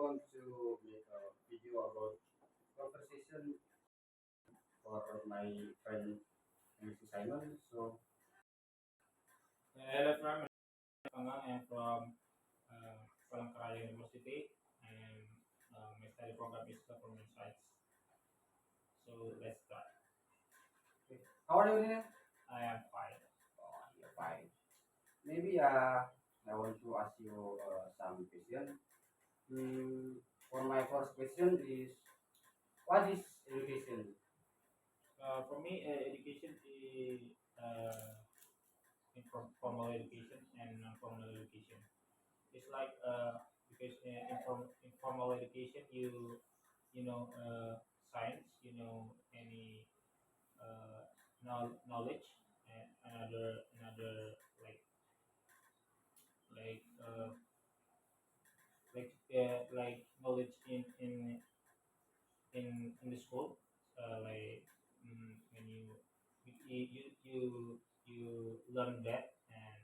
want to make a video about conversation for my friend Mr. Simon. So Hello from Panggang and from Palangkaraya University, and my study program is government science. So let's start. okay. How are you today? I am fine. Oh, you're fine. Maybe I want to ask you some question. Hmm, for my first question is what is education? For me, education is formal education and non-formal education. It's like because informal education you know science, you know any knowledge, and another like uh, like knowledge in the school, like when you learn that, and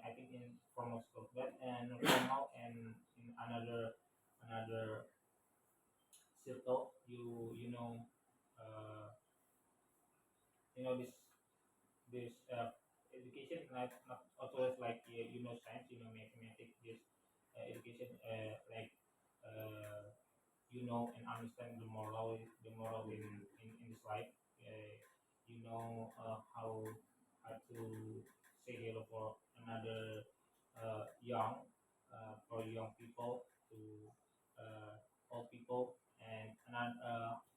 I think in formal school, but and formal and in another circle, uh, this education, not always like science, mathematics, this education, like uh, and understand the moral in this life. uh, how to say hello for another young people to old people, and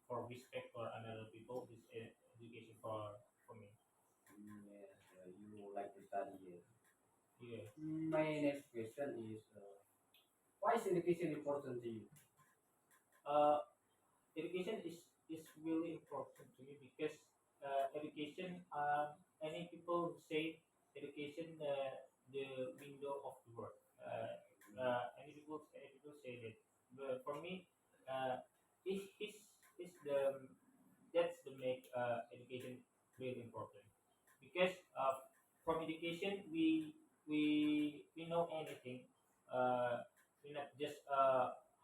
for respect for another people. This education for me. Yes, you like to study. Yes. Yeah. My next question is why is education important to you? uh, Education is really important to me because education, any people say education, the window of the world. Any people say that, but for me, uh, is the that's the make education really important, because from education we know anything. We not just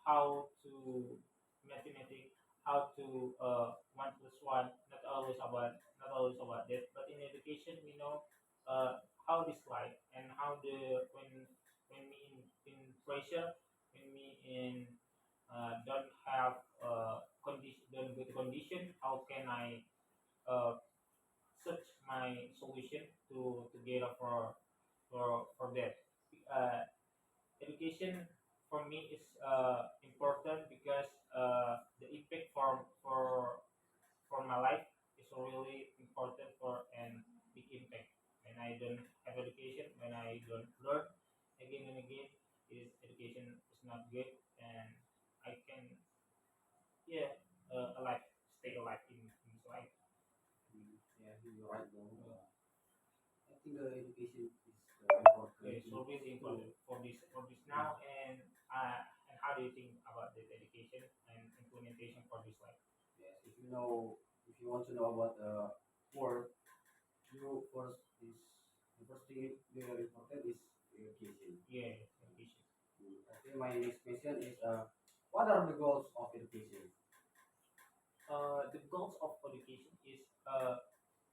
how to mathematics, how to 1 plus 1, not always about that, but in education we know how this life, and how the when we in pressure, when we in don't have condition, don't good condition, how can I uh, search my solution to get up for that. uh, Education for me is important because the impact for my life is really important, for and big impact. When I don't have education, when I don't learn again and again, is education is not good, and I can, yeah, alive, stay alive in this life. Yeah, you're right, bro. Uh, I think education is important okay, so really to important for this now, and how do you think about this education and implementation for this life? yes. If you want to know about the world, you first is the first thing very important is education. Yeah, education. Okay, my next question is what are the goals of education? The goals of education is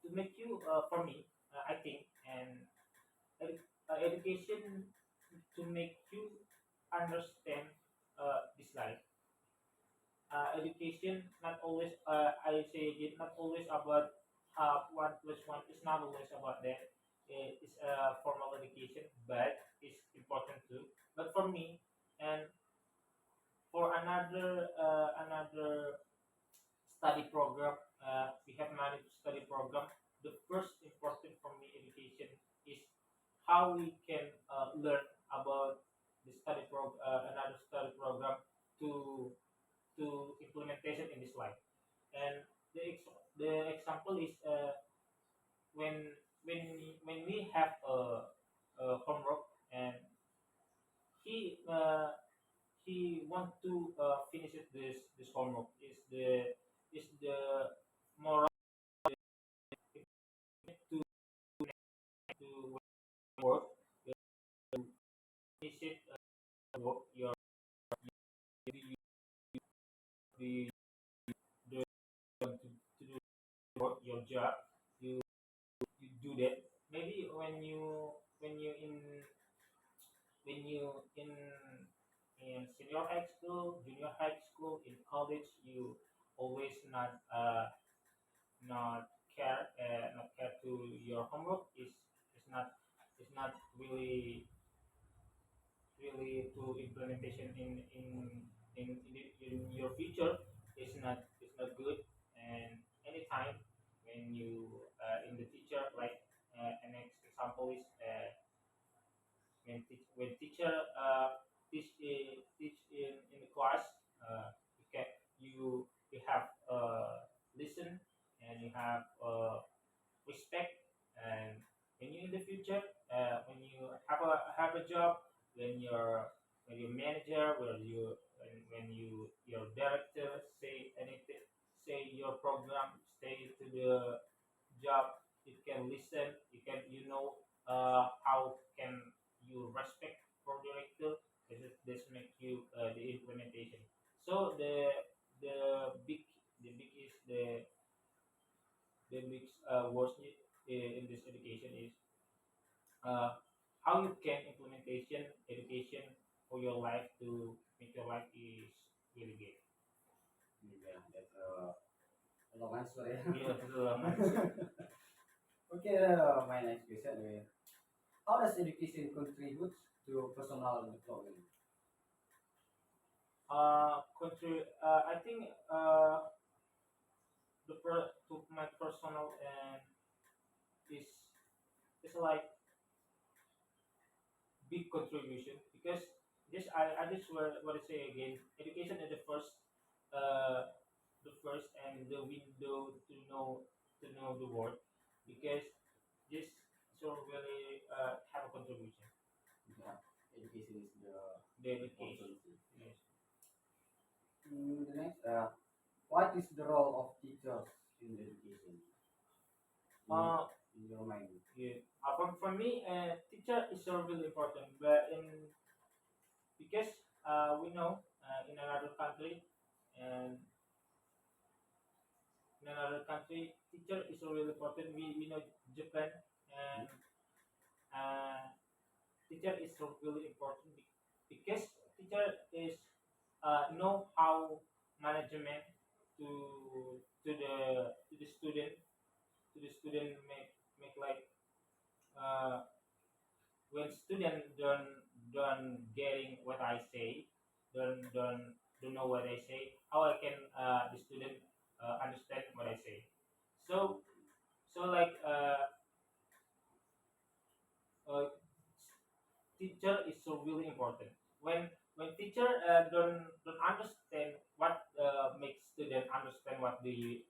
to make you, for me, I think, and education to make you understand this life. Education not always, I say it, not always about 1 plus 1. It's not always about that. It's a formal education, but it's important too. But for me, and for another study program, we have managed study program. The first important for me education is how we can learn about another study program to implementation in this life. And the example is, when we have a homework, and he he want to finish it, this homework is the moral to work, finish it, work your the the to do work, your job, you you do that. Maybe when you when you in senior high school, junior high school, in college, you always not care to your homework. Is not really to implementation in your future. It's not good. And anytime when you in the teacher, like an example is when teacher teach in the class, you can you have listen, and you have respect. And when you in the future, when you have a job, when your manager, when you your director say anything, say your program, stay to the job, you can listen, you know how can you respect for director. This make you the implementation. So the the big is the big words in this education is uh, how you can implementation education for your life to make your life is really good. Yeah, that's a long answer. Yeah, Yeah. that's a long answer. Okay, my next question is, how does education contribute to personal development? I think to my personal and is like big contribution because this I just what I say again, education is uh the first and the window to know the world, because this so really have a contribution. Yeah, education is the The education. important thing. Yes. The next, what is the role of teachers in education? In, Uh in your mind? yeah. For me, teacher is so really important, but in because we know in another country and in another country, teacher is so really important. We know Japan, and uh, teacher is so really important because teacher is know how management to to the student make like uh, when student don't getting what I say, don't know what I say, how I can the student understand what I say. So like uh, teacher is so really important. When teacher don't understand what makes student understand what the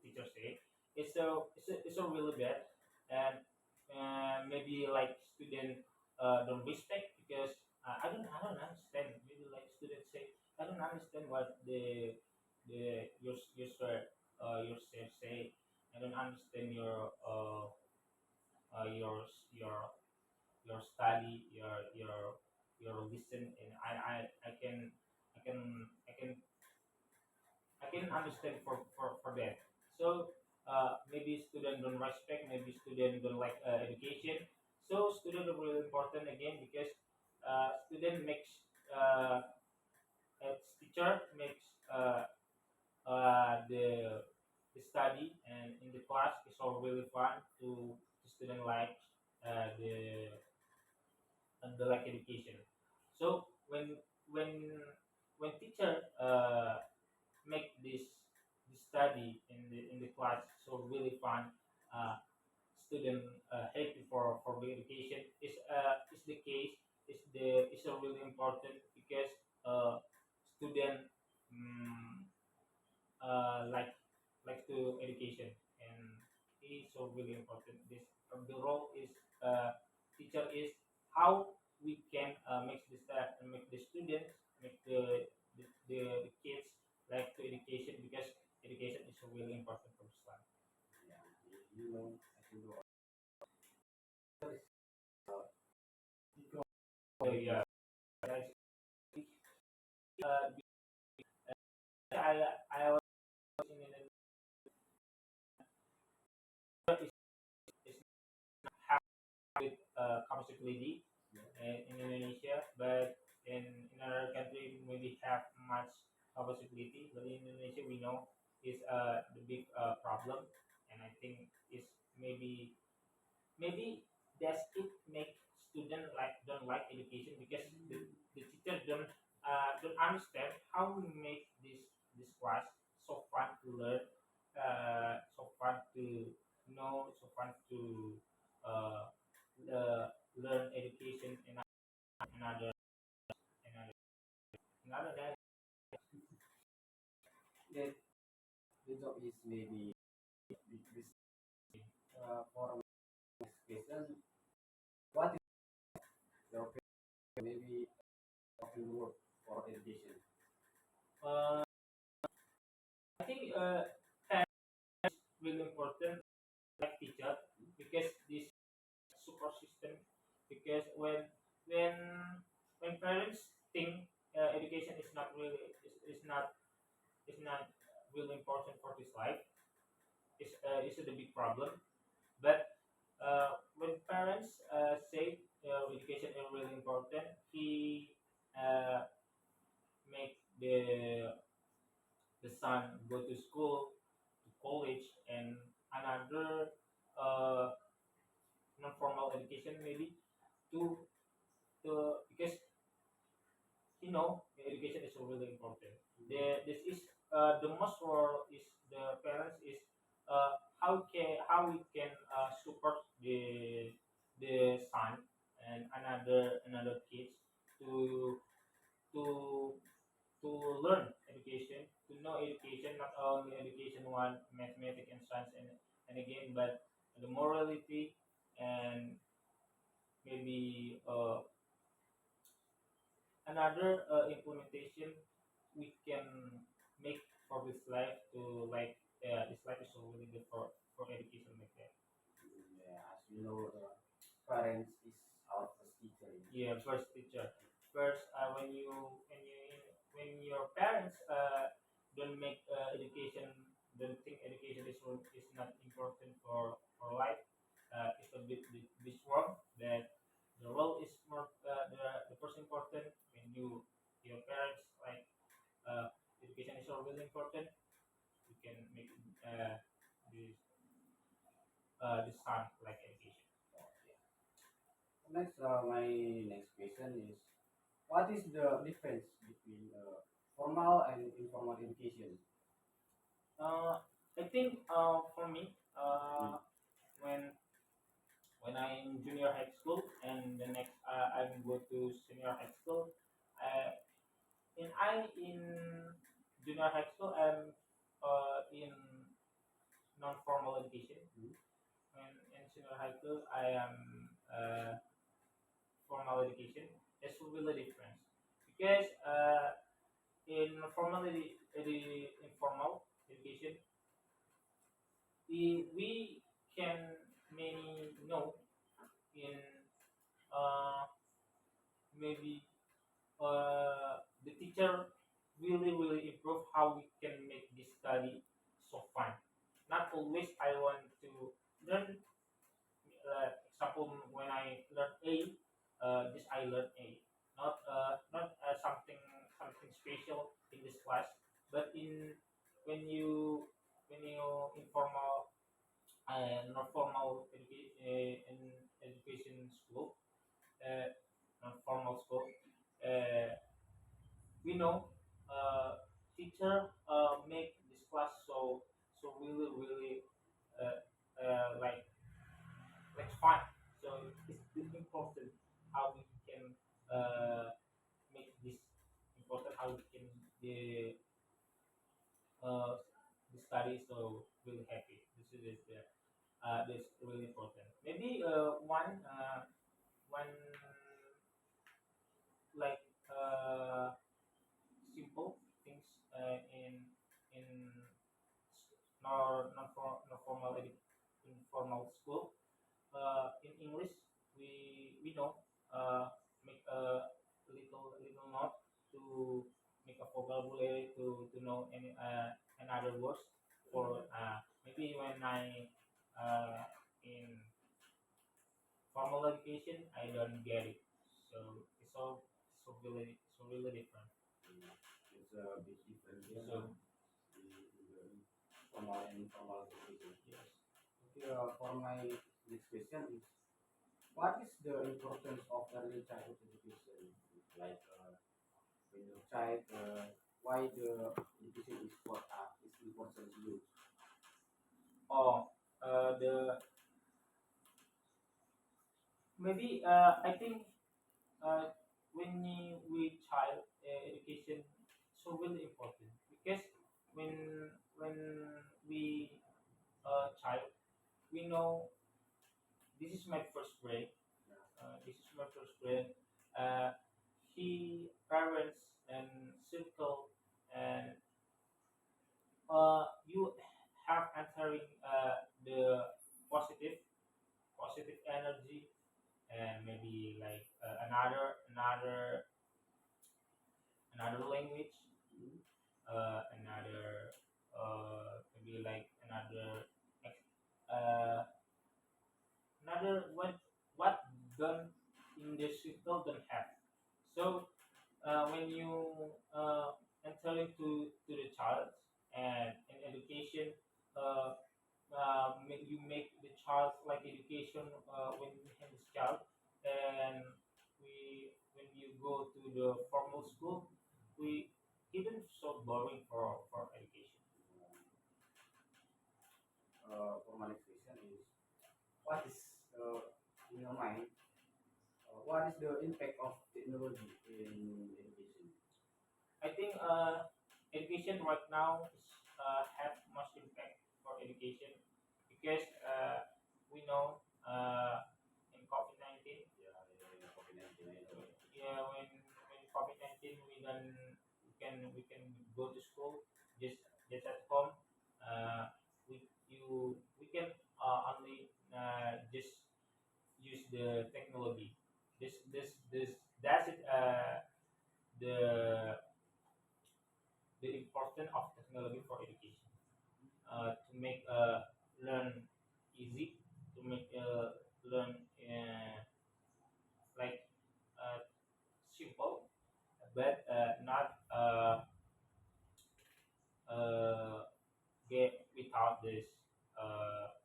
teacher say, it's so really bad. And maybe like student don't respect because I don't understand. Maybe like students say I don't understand what your sir say. I don't understand your study, your listen, and I can I can I can understand for that. So maybe student don't respect, maybe student don't like education. So student are really important again because student makes its teacher makes the study and in the class is all really fun to student like the the like education. So when teacher make this study in the class so really fun, uh, student happy for the education is the case, is a really important because student um, like to education, and is so really important. This the role is teacher is how we can make the students, make the kids like to education, because education is so really important for this one. Yeah, you know, I can go. So yeah, that's I was in Indonesia is not have with compatibility in Indonesia, but in another country maybe have much possibility. But in Indonesia, we know is the big problem, and I think is maybe does it make student like don't like education because the teacher don't understand how to make this class so fun to learn, so fun to know, so fun to uh, learn education in another another another that The, the job is maybe this for next question. What is your opinion? Maybe open work for education? uh, I think really important like teacher because this support system because when when parents think education is not really is not really important for his life is a big problem but when parents say education is really important he uh, make the son go to school to college and another uh, non-formal education maybe to because education is really important. This is the most role is the parents is how we can support the son and another kids to to to learn education, to know education, not only education one mathematics and science and again, but the morality and maybe another implementation we can make for this life to like this life is so really good for education like that. Yeah, as you know, parents is our first teacher. Yeah, first teacher. First, when your parents don't make education, don't think education is not important for life. It's a bit wrong. That the role is more the first important when your parents like education is so really important. You can make this this sound like education. Okay. Next, my next question is, what is the difference between formal and informal education? I think for me Mm. when I'm in junior high school and the next I'm go to senior high school. Uh, in junior high school I'm in non-formal education. Mm. And in senior high school I am formal education. There's really difference because in formal informal education we can many know in uh, maybe the teacher really improve how we can make this study so fun. Not always I want to learn. Example when I learn A, just I learn A. Not something special in this class, but in when you when you informal and non formal in education school, uh, non formal school. Uh, we know teacher make this class so really uh, like fun. So it's important how we can make this important how we can uh, the study so really happy. This really important. Maybe one like simple things in no formal informal school. In English, we know make a little note to make a vocabulary to know any another words for maybe when I in formal education I don't get it. So it's so really different. It's a bit different. Yeah. So The formal and informal education. yes. Okay, for my next question is, what is the importance of early childhood education? Like when you're child, why the education is important to you? Oh, the maybe I think uh, when we child education so really important because when we child we know this is my first grade. This is my first grade. Uh, he parents and circle and you have entering the positive positive energy and maybe like another language, Mm. another maybe like uh, another what done in the circle don't have. So when you enter into the child and in education, you make the child like education when he is child, and when you go to the formal school, we even so boring for education. For my next question is, what is in your mind? What is the impact of technology in education? I think education right now is have much impact for education because we know in COVID 19. Yeah, yeah, COVID-19, I know. Yeah, when COVID 19 we can go to school just at home. We can only just use the technology. This that's it. The the importance of technology for education to make learn easy, to make learn like uh, simple, but not uh, get without this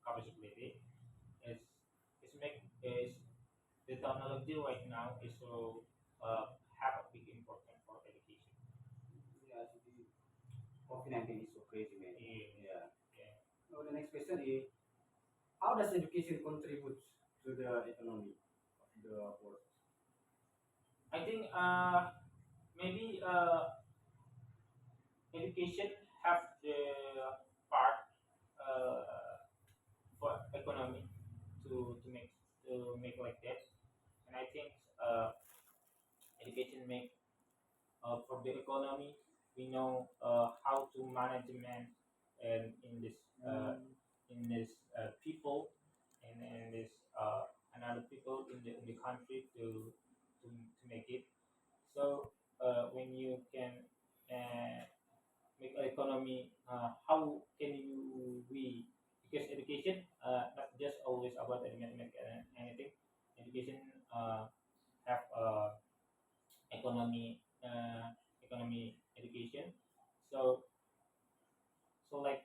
capability. It's it's make is the technology right now is so have a big importance for education. Yeah, actually, COVID-19 is so crazy, man. Yeah, Yeah. yeah. Now the next question is, how does education contribute to the economy of the world? I think maybe education have the part for economy to make like that, and I think education make for the economy we know how to management and Mm, in this people and in this another people in the country to make it. So when you can uh, make an economy, how can you we because education not just always about the mathematics and anything. Education have economy economy education. So like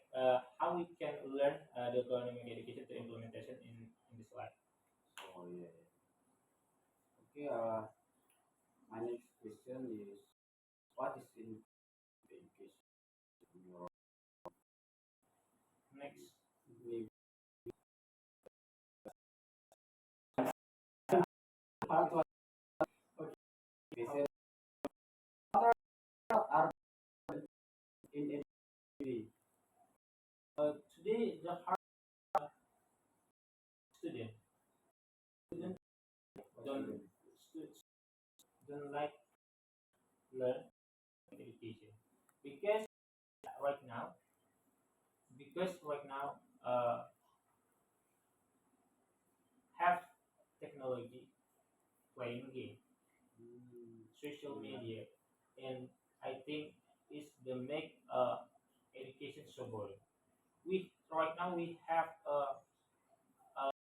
how we can learn the economic education to implementation in this life. oh yeah, yeah. Okay. My next question is, what is in education? In your Next, maybe how to education are in education? today the hard student student don't stu- don't like learn education because right now right now have technology playing game Mm, social yeah. media and I think think is the make education so boring. We right now we have